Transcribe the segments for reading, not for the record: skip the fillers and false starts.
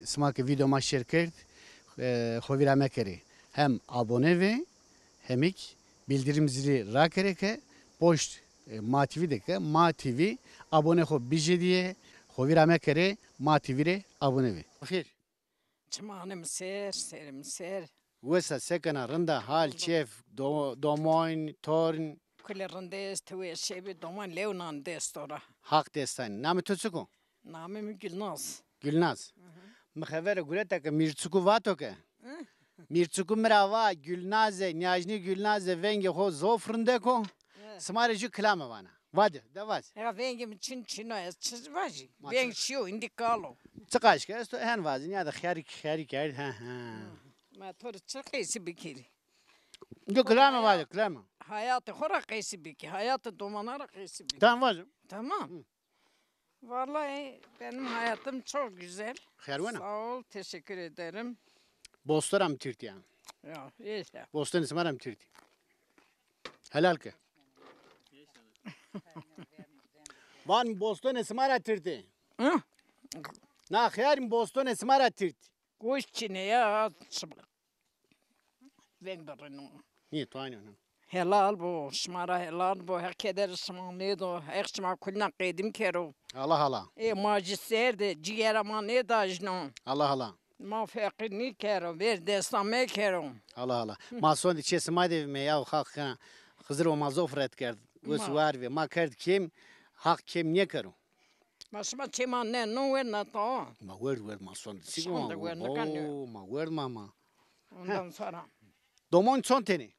Smak videoma şirket hovirame kere. Hem abone ve hemik bildirim zili rakereke post Ma TV deke Ma TV abone ho bije diye hovirame kere Ma TV're abone ve. Hayır. Çmanım ser. Vesa sekana rında hal çef domoin torn Kullarındes tüve şebi doman levnan destora. hak destan. Namı tutsuku. Namım Gülnaz. Gülnaz. Mıhavere gureta ke mirtsuku vato ke. Mirtsuku mrava Gülnaze Nyajni Gülnaze venge ho zofrunde ko. Smareci klama vana. Vadi davaz. Ya vengim çino es çizvaji. Veng şiyo indikalo. Çıkaş ke esto hen vazin ya da khari kar ha ha. Ma tor çıkaysi bikiri. Yo klama vadi klama. Hayatı hora kaysi biki. Hayatı domanara kaysi biki. Tamam vazim. Tamam. Vallahi benim hayatım çok güzel. Khair vana. Sağ ol, teşekkür ederim. Bostaram tirti ya. Ya, işte. Bostan ismaram tirti. Helal ke. Van bostan ismara tirti. Hı? Na khair bostan ismara tirti. Kuş çine ya. Veng barını. Niye tuani ona? Helal bu, şmara helal bu. Her keder şmanlıydı. Her şma kulna kıydım kero. Allah Allah. Macister de ciğer aman ne dajno. Allah Allah. Ma fekini kero. Ver destame kero. Allah Allah. Ma son içe smade me ya hak kana. Hızır o mazofret kerd. Vusvar ve ma kerd kim hak kim ne kero. Ma şma çeman ne no ver na to. Ma word ma son. Son da word na kanyo. Oh ma word mama. Ondan sonra. Domon son teni.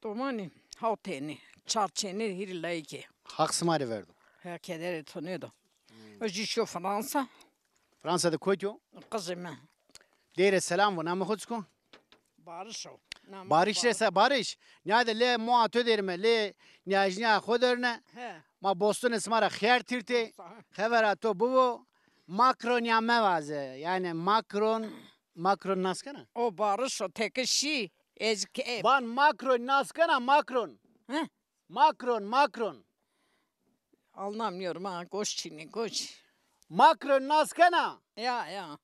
Domani hauteni. Çarçeni hirilayki. Hak smade verdi. Her keder tanıyordu. Öcü şu Fransa. Fransa'da koydu. Kızımı. Dere selam ve namı hutsko. Barış o. Barış resa barış. Nade le muatö derme le nyajnya khoderine. He. Ma boston ismara khair tirti. Khavera to bu Macron ya mevaze. Yani Macron naskana. O barış o tek şi. Ezki ev. Van Macron naskana Macron. He. Macron. Anlamıyorum ha. Koş Çin'i koş. Macron naskana. Ya.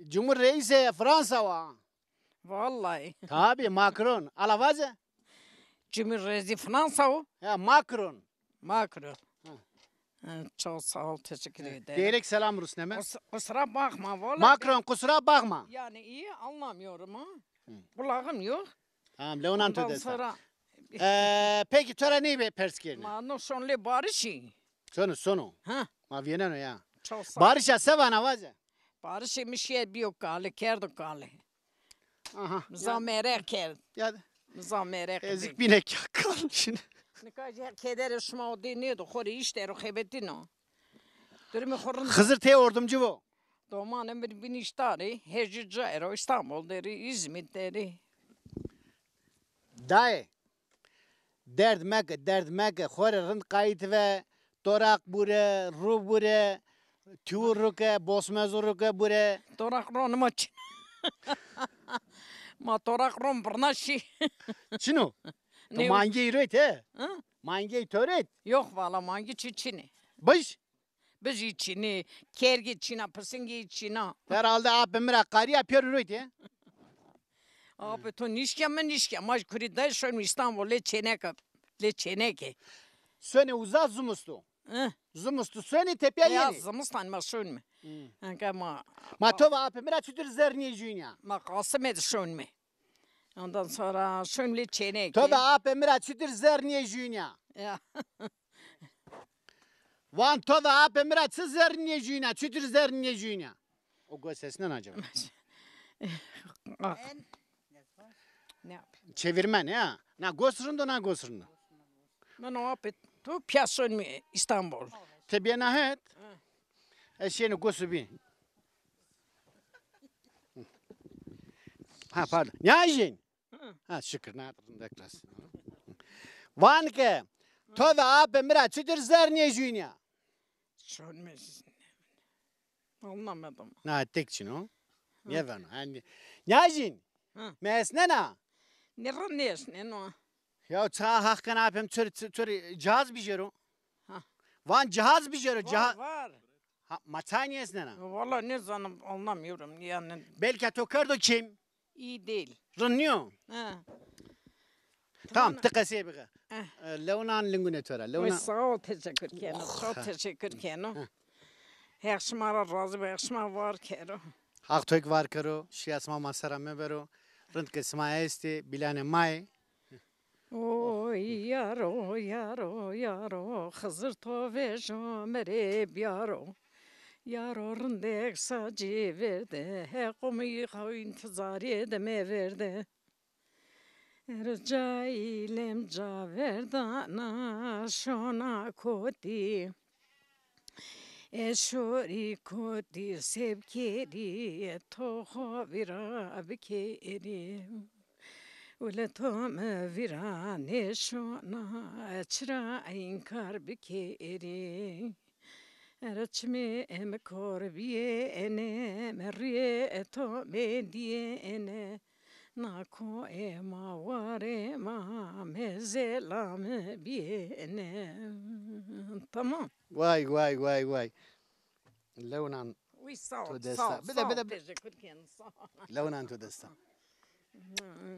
Cumhur reisi Fransa va. Vallahi. Tabi Macron. Alavaze. Cumhuriyeti Fransa o. Ya Macron. Macron. Çok sağ ol. Teşekkür ederim. Diyerek selam Rusneme. Kusura bakma vallahi. Macron kusura bakma. Yani iyi anlamıyorum ha. Kulağım yok. Tamam Leonardo Ondan desa. sonra. Peki töreni be perskerine. Mano sonle barışı. Sonu. Ha. Ma vieneno ya. Çok sağ ol. Barışa sevana vaze. Barışı mişe bir kale. Kerdo kale. Aha. Zamere kerd. Ya Zamere kerd. ezik binek yakal şimdi. Nikaje kedere şma o deniyordu. Hori işte ro hebetino. Durmi horun. Hızır te ordumcu bu. Domanın bir biniştari. Hecca ero İstanbul deri. İzmit deri. Daye. Derd mek khore rind kayıt ve torak bure, ru bure, tür ruke, bosmezur ruke bure. Torak ron maç. Ma torak ron brnaşi. Çinu. Ne? Mangi üret he. Ha? Mangi töret. Yok valla mangi çiçini. Baş. Biz içini, kergi çina, pısıngi içina. Herhalde abimira kari yapıyor üret he. Abi to nişke. Maç kuri da şu İstanbul le çeneke. Söne uzat zumustu. Zumustu söne tepeye Ya yeni. zımıstan ma şun mu? Anka ma Matova abimira çütür zerniye jünya. kasım ed şun mu? Ondan sonra şun le çeneke. Tova abimira çütür zerniye jünya. Ya. Van tova abimira çütür zerniye jünya. Çütür zerniye jünya. O göz sesinden acaba. Ne yapayım? Çevirmen ya. Na gosrundu na gosrundu. Ben o yapayım. Tu piyason mu İstanbul? Tebiye nahet. Eşeğini gosu bin. Ha pardon. Ne ajin? Ha şükür ne yaptın deklas. Van ke. Tova abi mira çütür zerniye jünya. Şun mu? Anlamadım. Na tek çino. Ne var? Hani ne ajin? Mesnena. Ne rannes ne no? Ya ça hakkın abim tür cihaz bijero. Ha. Van cihaz bijero. Var. Ha, matanya znena. Valla ne zanım anlamıyorum yani. Belki to kardo kim? İyi değil. Rınıyor. Ha. Tamam tıkası bika. Eh. Levnan lingune tora. Oy, Levnan. sağ ol teşekkür keno. Çok teşekkür keno. Her şımara razı ve her şımara var keno. Hak toyk var karo. Şiyasma masara mebero. Rınt kısma esti. Bilane may. Oy yaro yaro yaro. Hızır to ve jomere biyaro. Yaro rındek sacı verdi. He komu yıka intizar edeme verdi. Erca ilem caverdana şona koti. Eşori koti sevkeri toho vira bikeri. Ule tome vira ne şona çıra inkar bikeri. Erçmi em korbiye ene merriye to mediye ene. Nako ema vare ma mezelam biyene. Tamam. Vay vay vay vay. Levnan. Uy sağ ol, To desta. sağ ol, Bir de- sağ bir ol. de- Teşekkür ederim, sağ ol. Levnan to desta.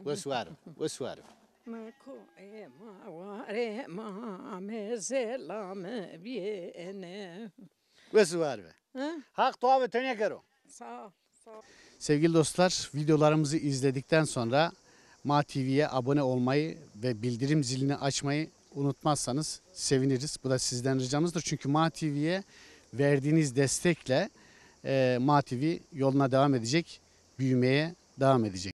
Vesuar. Vesuar. Nako ema vare ma mezelam biyene. Vesuar be. Ha? Hak to abi tönye karo. Sağ ol, sağ ol. Sevgili dostlar, videolarımızı izledikten sonra Ma TV'ye abone olmayı ve bildirim zilini açmayı unutmazsanız seviniriz. Bu da sizden ricamızdır. Çünkü Ma TV'ye verdiğiniz destekle Ma TV yoluna devam edecek, büyümeye devam edecek.